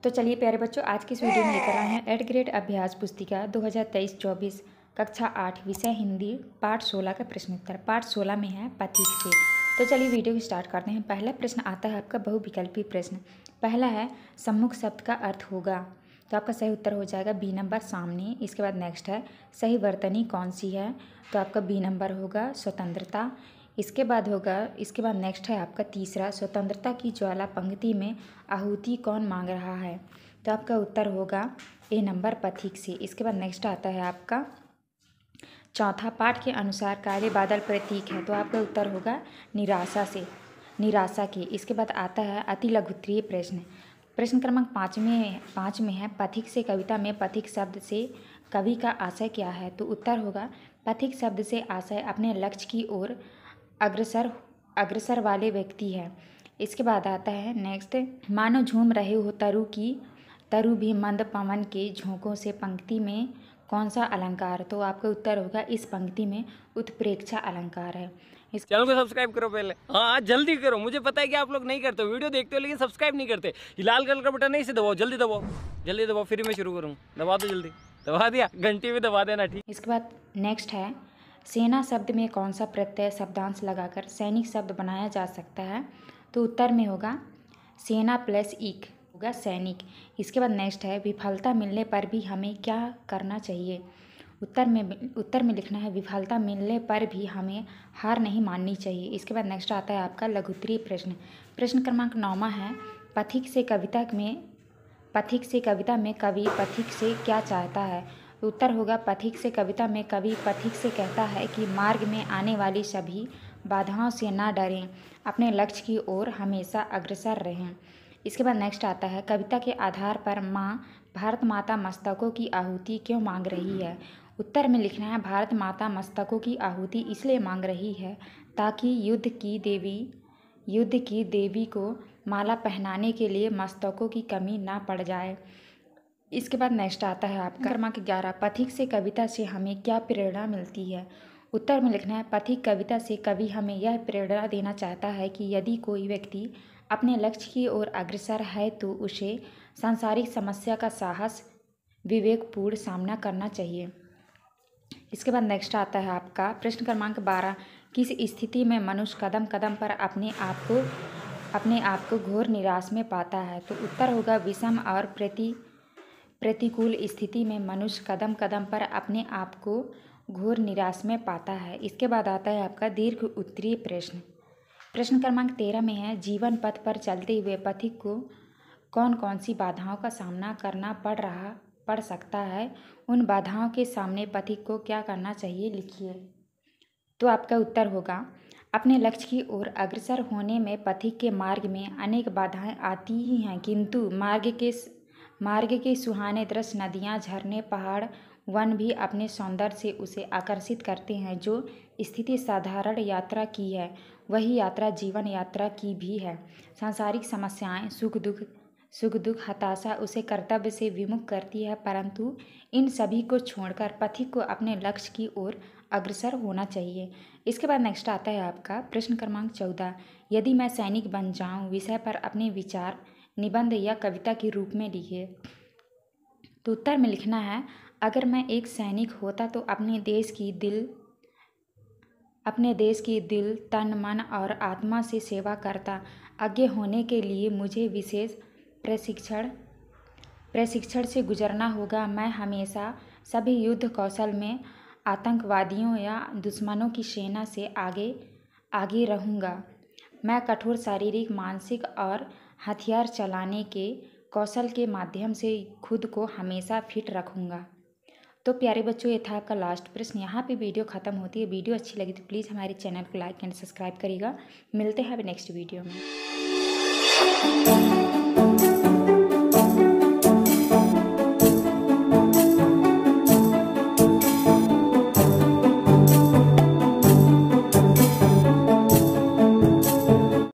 तो चलिए प्यारे बच्चों, आज की इस वीडियो में लेकर आए हैं 8th ग्रेड अभ्यास पुस्तिका 2023-24 कक्षा 8 विषय हिंदी पाठ 16 का प्रश्न उत्तर। पाठ 16 में है पथिक से। तो चलिए वीडियो को स्टार्ट करते हैं। पहला प्रश्न आता है आपका बहुविकल्पी प्रश्न। पहला है सम्मुख शब्द का अर्थ होगा, तो आपका सही उत्तर हो जाएगा बी नंबर सामने। इसके बाद नेक्स्ट है सही वर्तनी कौन सी है, तो आपका बी नंबर होगा स्वतंत्रता। इसके बाद नेक्स्ट है आपका तीसरा स्वतंत्रता की ज्वाला पंक्ति में आहुति कौन मांग रहा है, तो आपका उत्तर होगा ए नंबर पथिक से। इसके बाद नेक्स्ट आता है आपका चौथा पाठ के अनुसार काले बादल प्रतीक है, तो आपका उत्तर होगा निराशा के। इसके बाद आता है अति लघुत्तरीय प्रश्न। प्रश्न क्रमांक 5 में है पथिक से कविता में पथिक शब्द से कवि का आशय क्या है, तो उत्तर होगा पथिक शब्द से आशय अपने लक्ष्य की ओर अग्रसर वाले व्यक्ति है। इसके बाद आता है नेक्स्ट मानो झूम रहे हो तरु भी मंद पवन के झोंकों से पंक्ति में कौन सा अलंकार, तो आपका उत्तर होगा इस पंक्ति में उत्प्रेक्षा अलंकार है। चैनल को सब्सक्राइब करो पहले, हाँ जल्दी करो। मुझे पता है कि आप लोग नहीं करते हो, वीडियो देखते हो लेकिन सब्सक्राइब नहीं करते। ये लाल कलर का बटन नहीं से दबाओ, जल्दी दबाओ फिर मैं शुरू करूँ। दबा दो जल्दी, दबा दिया, घंटी में दबा देना ठीक। इसके बाद नेक्स्ट है सेना शब्द में कौन सा प्रत्यय शब्दांश लगाकर सैनिक शब्द बनाया जा सकता है, तो उत्तर में होगा सेना प्लस इक होगा सैनिक। इसके बाद नेक्स्ट है विफलता मिलने पर भी हमें क्या करना चाहिए, उत्तर में लिखना है विफलता मिलने पर भी हमें हार नहीं माननी चाहिए। इसके बाद नेक्स्ट आता है आपका लघुत्तरीय प्रश्न। प्रश्न क्रमांक 9 है पथिक से कविता में कवि पथिक से क्या चाहता है, उत्तर होगा पथिक से कविता में कवि पथिक से कहता है कि मार्ग में आने वाली सभी बाधाओं से ना डरें, अपने लक्ष्य की ओर हमेशा अग्रसर रहें। इसके बाद नेक्स्ट आता है कविता के आधार पर माँ भारत माता मस्तकों की आहुति क्यों मांग रही है, उत्तर में लिखना है भारत माता मस्तकों की आहुति इसलिए मांग रही है ताकि युद्ध की देवी को माला पहनाने के लिए मस्तकों की कमी ना पड़ जाए। इसके बाद नेक्स्ट आता है आपका क्रमांक 11 पथिक से कविता से हमें क्या प्रेरणा मिलती है, उत्तर में लिखना है पथिक कविता से कवि हमें यह प्रेरणा देना चाहता है कि यदि कोई व्यक्ति अपने लक्ष्य की ओर अग्रसर है तो उसे सांसारिक समस्या का साहस विवेकपूर्ण सामना करना चाहिए। इसके बाद नेक्स्ट आता है आपका प्रश्न क्रमांक 12 किस स्थिति में मनुष्य कदम कदम पर अपने आप को घोर निराश में पाता है, तो उत्तर होगा विषम और प्रतिकूल स्थिति में मनुष्य कदम कदम पर अपने आप को घोर निराश में पाता है। इसके बाद आता है आपका दीर्घ उत्तरीय प्रश्न। प्रश्न क्रमांक 13 में है जीवन पथ पर चलते हुए पथिक को कौन कौन सी बाधाओं का सामना करना पड़ सकता है, उन बाधाओं के सामने पथिक को क्या करना चाहिए लिखिए, तो आपका उत्तर होगा अपने लक्ष्य की ओर अग्रसर होने में पथिक के मार्ग में अनेक बाधाएं आती ही हैं, किंतु मार्ग के सुहाने दृश्य नदियाँ झरने पहाड़ वन भी अपने सौंदर्य से उसे आकर्षित करते हैं। जो स्थिति साधारण यात्रा की है वही यात्रा जीवन यात्रा की भी है। सांसारिक समस्याएं सुख दुख हताशा उसे कर्तव्य से विमुख करती है, परंतु इन सभी को छोड़कर पथिक को अपने लक्ष्य की ओर अग्रसर होना चाहिए। इसके बाद नेक्स्ट आता है आपका प्रश्न क्रमांक 14 यदि मैं सैनिक बन जाऊं विषय पर अपने विचार निबंध या कविता के रूप में लिखिए, तो उत्तर में लिखना है अगर मैं एक सैनिक होता तो अपने देश की दिल तन मन और आत्मा से सेवा करता। आगे होने के लिए मुझे विशेष प्रशिक्षण से गुजरना होगा। मैं हमेशा सभी युद्ध कौशल में आतंकवादियों या दुश्मनों की सेना से आगे रहूँगा। मैं कठोर शारीरिक मानसिक और हथियार चलाने के कौशल के माध्यम से खुद को हमेशा फिट रखूँगा। तो प्यारे बच्चों, ये था आपका लास्ट प्रश्न। यहाँ पे वीडियो ख़त्म होती है। वीडियो अच्छी लगी तो प्लीज़ हमारे चैनल को लाइक एंड सब्सक्राइब करिएगा। मिलते हैं अभी नेक्स्ट वीडियो में।